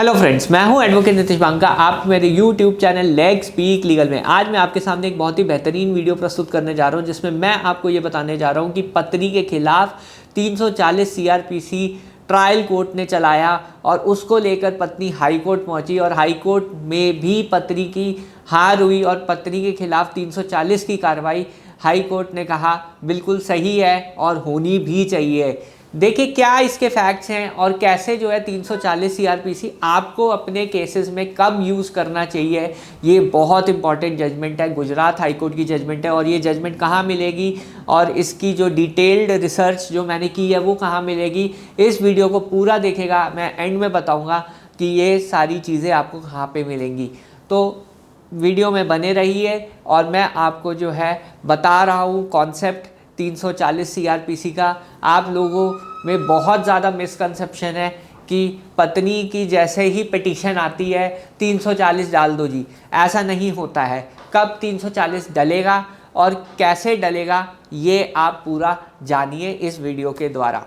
Hello friends, मैं हूं advocate Nitish Banka. आप मेरे YouTube channel leg speak legal में आज मैं आपके सामने एक बहुत ही बेहतरीन वीडियो प्रस्तुत करने जा रहा हूं, जिसमें मैं आपको ये बताने जा रहा हूं कि पत्नी के खिलाफ 340 सीआरपीसी ट्रायल कोर्ट ने चलाया और उसको लेकर पत्नी हाई कोर्ट पहुंची और हाई कोर्ट में भी पत्नी की हार हुई और पत्नी के खिलाफ 340 की कार्रवाई हाई कोर्ट ने कहा बिल्कुल सही है और होनी भी चाहिए। देखिए क्या इसके फैक्ट्स हैं और कैसे जो है 340 सीआरपीसी आपको अपने केसेस में कब यूज़ करना चाहिए। ये बहुत इंपॉर्टेंट जजमेंट है, गुजरात हाई कोर्ट की जजमेंट है। और ये जजमेंट कहाँ मिलेगी और इसकी जो डिटेल्ड रिसर्च जो मैंने की है वो कहाँ मिलेगी, इस वीडियो को पूरा देखेगा। मैं एंड में बताऊँगा कि ये सारी चीज़ें आपको कहाँ पर मिलेंगी। तो वीडियो में बने रहिए और मैं आपको जो है बता रहा हूँ कॉन्सेप्ट 340 सीआरपीसी का। आप लोगों में बहुत ज़्यादा मिसकंसेप्शन है कि पत्नी की जैसे ही पिटीशन आती है 340 डाल दो जी। ऐसा नहीं होता है। कब 340 डलेगा और कैसे डलेगा ये आप पूरा जानिए इस वीडियो के द्वारा।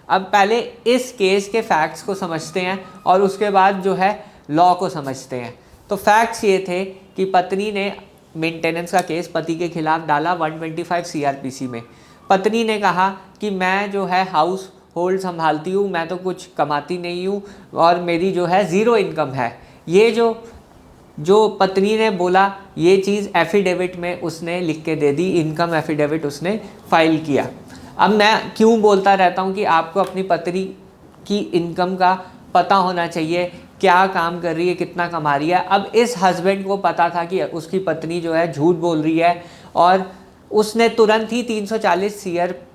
अब पहले इस केस के फैक्ट्स को समझते हैं और उसके बाद जो है लॉ को समझते हैं। तो फैक्ट्स ये थे कि पत्नी ने मेंटेनेंस का केस पति के खिलाफ डाला 125 सीआरपीसी में। पत्नी ने कहा कि मैं जो है हाउस होल्ड संभालती हूँ, मैं तो कुछ कमाती नहीं हूँ और मेरी जो है ज़ीरो इनकम है। ये जो पत्नी ने बोला ये चीज़ एफिडेविट में उसने लिख के दे दी, इनकम एफिडेविट उसने फाइल किया। अब मैं क्यों बोलता रहता हूँ कि आपको अपनी पत्नी की इनकम का पता होना चाहिए, क्या काम कर रही है, कितना कमा रही है। अब इस हस्बैंड को पता था कि उसकी पत्नी जो है झूठ बोल रही है और उसने तुरंत ही 340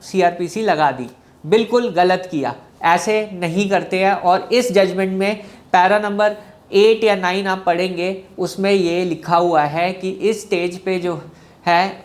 सीआरपीसी लगा दी। बिल्कुल गलत किया, ऐसे नहीं करते हैं। और इस जजमेंट में पैरा नंबर 8 या 9 आप पढ़ेंगे, उसमें ये लिखा हुआ है कि इस स्टेज पे जो है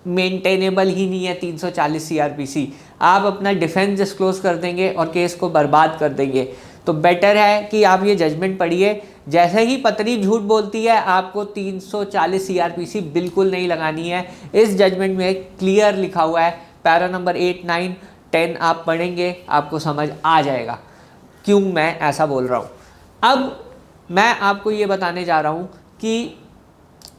मेंटेनेबल ही नहीं है 340 सीआरपीसी। आप अपना डिफेंस डिस्क्लोज कर देंगे और केस को बर्बाद कर देंगे। तो बेटर है कि आप ये जजमेंट पढ़िए। जैसे ही पत्नी झूठ बोलती है आपको 340 सीआरपीसी बिल्कुल नहीं लगानी है। इस जजमेंट में क्लियर लिखा हुआ है, पैरा नंबर 8, 9, 10 आप पढ़ेंगे आपको समझ आ जाएगा क्यों मैं ऐसा बोल रहा हूँ। अब मैं आपको ये बताने जा रहा हूँ कि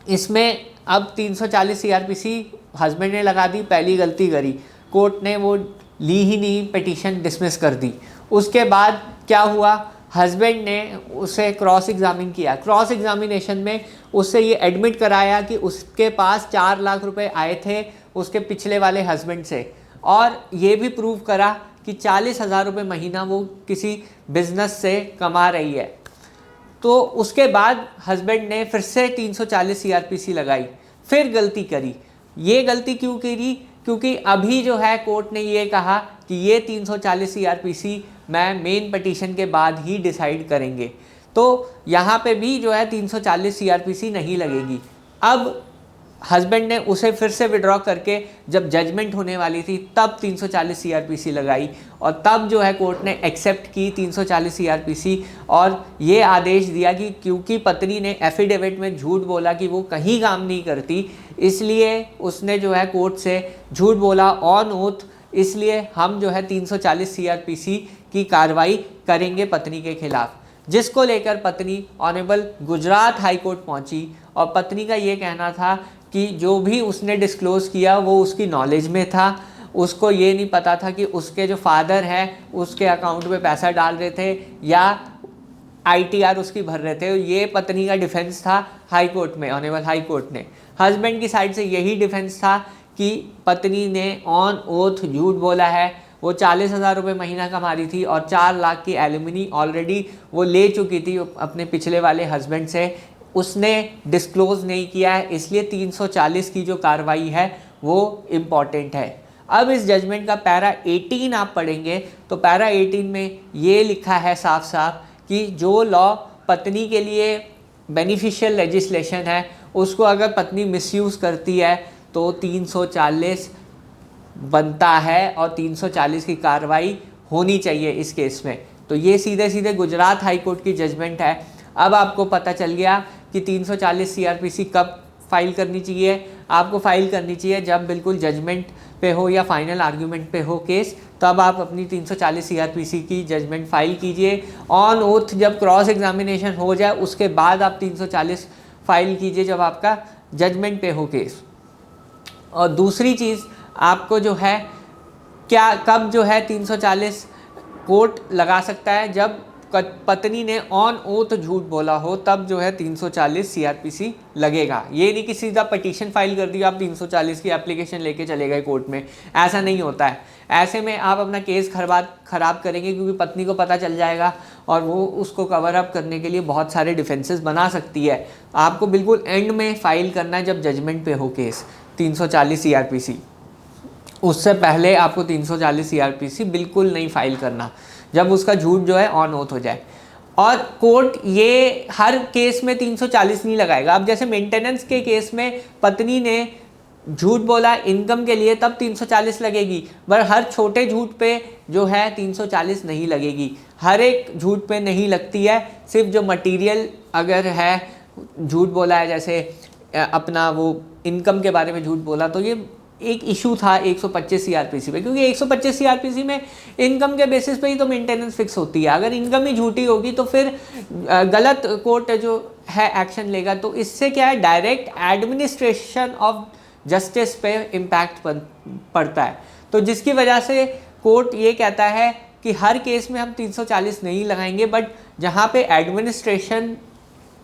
इसमें अब 340 सीआरपीसी हस्बैंड ने लगा दी, पहली गलती करी, कोर्ट ने वो ली ही नहीं, पिटीशन डिसमिस कर दी। उसके बाद क्या हुआ, हस्बैंड ने उसे क्रॉस एग्जामिन किया। क्रॉस एग्जामिनेशन में उससे ये एडमिट कराया कि उसके पास 4 लाख रुपए आए थे उसके पिछले वाले हस्बैंड से, और ये भी प्रूव करा कि 40,000 रुपये महीना वो किसी बिजनेस से कमा रही है। तो उसके बाद हस्बैंड ने फिर से 340 सीआरपीसी लगाई, फिर गलती करी। ये गलती क्यों करी? क्योंकि अभी जो है कोर्ट ने ये कहा कि ये 340 सीआरपीसी मैं मेन पिटीशन के बाद ही डिसाइड करेंगे। तो यहाँ पे भी जो है 340 सीआरपीसी नहीं लगेगी। अब हस्बैंड ने उसे फिर से विड्रॉ करके जब जजमेंट होने वाली थी तब 340 सीआरपीसी लगाई और तब जो है कोर्ट ने एक्सेप्ट की 340 सीआरपीसी और ये आदेश दिया कि क्योंकि पत्नी ने एफिडेविट में झूठ बोला कि वो कहीं काम नहीं करती, इसलिए उसने जो है कोर्ट से झूठ बोला ऑन ओथ, इसलिए हम जो है 340 सीआरपीसी की कार्रवाई करेंगे पत्नी के खिलाफ। जिसको लेकर पत्नी ऑनरेबल गुजरात हाई कोर्ट पहुंची और पत्नी का ये कहना था कि जो भी उसने डिस्क्लोज किया वो उसकी नॉलेज में था। उसको ये नहीं पता था कि उसके जो फादर हैं उसके अकाउंट में पैसा डाल रहे थे या आईटीआर उसकी भर रहे थे। ये पत्नी का डिफेंस था हाई कोर्ट में, ऑनरेबल हाई कोर्ट ने। हस्बैंड की साइड से यही डिफेंस था कि पत्नी ने ऑन ओथ झूठ बोला है, वो 40,000 रुपये महीना कमा रही थी और 4 लाख की एलिमनी ऑलरेडी वो ले चुकी थी अपने पिछले वाले हस्बैंड से, उसने डिस्क्लोज नहीं किया है, इसलिए 340 की जो कार्रवाई है वो इम्पॉर्टेंट है। अब इस जजमेंट का पैरा 18 आप पढ़ेंगे तो पैरा 18 में ये लिखा है साफ साफ कि जो लॉ पत्नी के लिए बेनिफिशियल लेजिस्लेशन है उसको अगर पत्नी मिसयूज़ करती है तो 340 बनता है और 340 की कार्रवाई होनी चाहिए इस केस में। तो ये सीधे सीधे गुजरात हाई कोर्ट की जजमेंट है। अब आपको पता चल गया कि 340 सीआरपीसी कब फाइल करनी चाहिए। आपको फाइल करनी चाहिए जब बिल्कुल जजमेंट पे हो या फाइनल आर्ग्यूमेंट पे हो केस, तब आप अपनी 340 सीआरपीसी की जजमेंट फाइल कीजिए। ऑन ओथ जब क्रॉस एग्जामिनेशन हो जाए उसके बाद आप 340 फाइल कीजिए जब आपका जजमेंट पे हो केस। और दूसरी चीज़ आपको जो है क्या कब जो है 340 कोर्ट लगा सकता है, जब पत्नी ने ऑन ओथ झूठ बोला हो तब जो है 340 सीआरपीसी लगेगा। ये नहीं कि सीधा पटिशन फाइल कर दी आप 340 की एप्लीकेशन लेके चले गए कोर्ट में, ऐसा नहीं होता है। ऐसे में आप अपना केस खराब करेंगे क्योंकि पत्नी को पता चल जाएगा और वो उसको कवर अप करने के लिए बहुत सारे डिफेंसेस बना सकती है। आपको बिल्कुल एंड में फाइल करना है जब जजमेंट पे हो केस 340 सीआरपीसी। उससे पहले आपको 340 सीआरपीसी बिल्कुल नहीं फाइल करना जब उसका झूठ जो है ऑन ओथ हो जाए। और कोर्ट ये हर केस में 340 नहीं लगाएगा। अब जैसे मेंटेनेंस के केस में पत्नी ने झूठ बोला इनकम के लिए तब 340 लगेगी, पर हर छोटे झूठ पे जो है 340 नहीं लगेगी। हर एक झूठ पे नहीं लगती है, सिर्फ जो मटेरियल अगर है झूठ बोला है, जैसे अपना वो इनकम के बारे में झूठ बोला, तो ये एक इशू था 125 सीआरपीसी पे, क्योंकि 125 सीआरपीसी में इनकम के बेसिस पे ही तो मेंटेनेंस फिक्स होती है। अगर इनकम ही झूठी होगी तो फिर गलत कोर्ट जो है एक्शन लेगा। तो इससे क्या है, डायरेक्ट एडमिनिस्ट्रेशन ऑफ जस्टिस पे इम्पैक्ट पड़ता है। तो जिसकी वजह से कोर्ट ये कहता है कि हर केस में हम 340 नहीं लगाएंगे, बट जहाँ पे एडमिनिस्ट्रेशन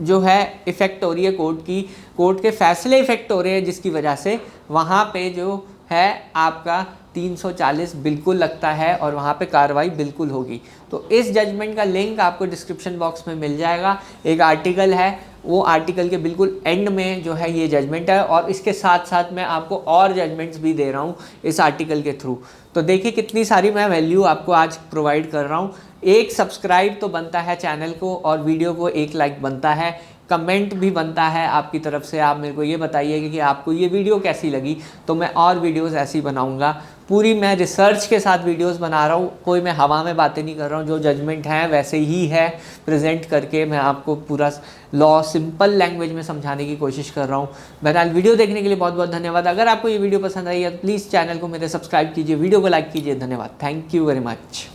जो है इफ़ेक्ट हो रही है कोर्ट के फैसले इफ़ेक्ट हो रहे हैं, जिसकी वजह से वहाँ पे जो है आपका 340 बिल्कुल लगता है और वहाँ पे कार्रवाई बिल्कुल होगी। तो इस जजमेंट का लिंक आपको डिस्क्रिप्शन बॉक्स में मिल जाएगा। एक आर्टिकल है, वो आर्टिकल के बिल्कुल एंड में जो है ये जजमेंट है, और इसके साथ साथ मैं आपको और जजमेंट्स भी दे रहा हूँ इस आर्टिकल के थ्रू। तो देखिए कितनी सारी मैं वैल्यू आपको आज प्रोवाइड कर रहा हूँ। एक सब्सक्राइब तो बनता है चैनल को, और वीडियो को एक लाइक बनता है, कमेंट भी बनता है आपकी तरफ से। आप मेरे को ये बताइए कि आपको ये वीडियो कैसी लगी, तो मैं और वीडियोस ऐसी बनाऊंगा। पूरी मैं रिसर्च के साथ वीडियोस बना रहा हूँ, कोई मैं हवा में बातें नहीं कर रहा हूँ। जो जजमेंट हैं वैसे ही है प्रेजेंट करके मैं आपको पूरा लॉ सिंपल लैंग्वेज में समझाने की कोशिश कर रहा हूँ। बहरहाल वीडियो देखने के लिए बहुत बहुत धन्यवाद। अगर आपको ये वीडियो पसंद आई है तो प्लीज़ चैनल को मेरे सब्सक्राइब कीजिए, वीडियो को लाइक कीजिए। धन्यवाद, थैंक यू वेरी मच।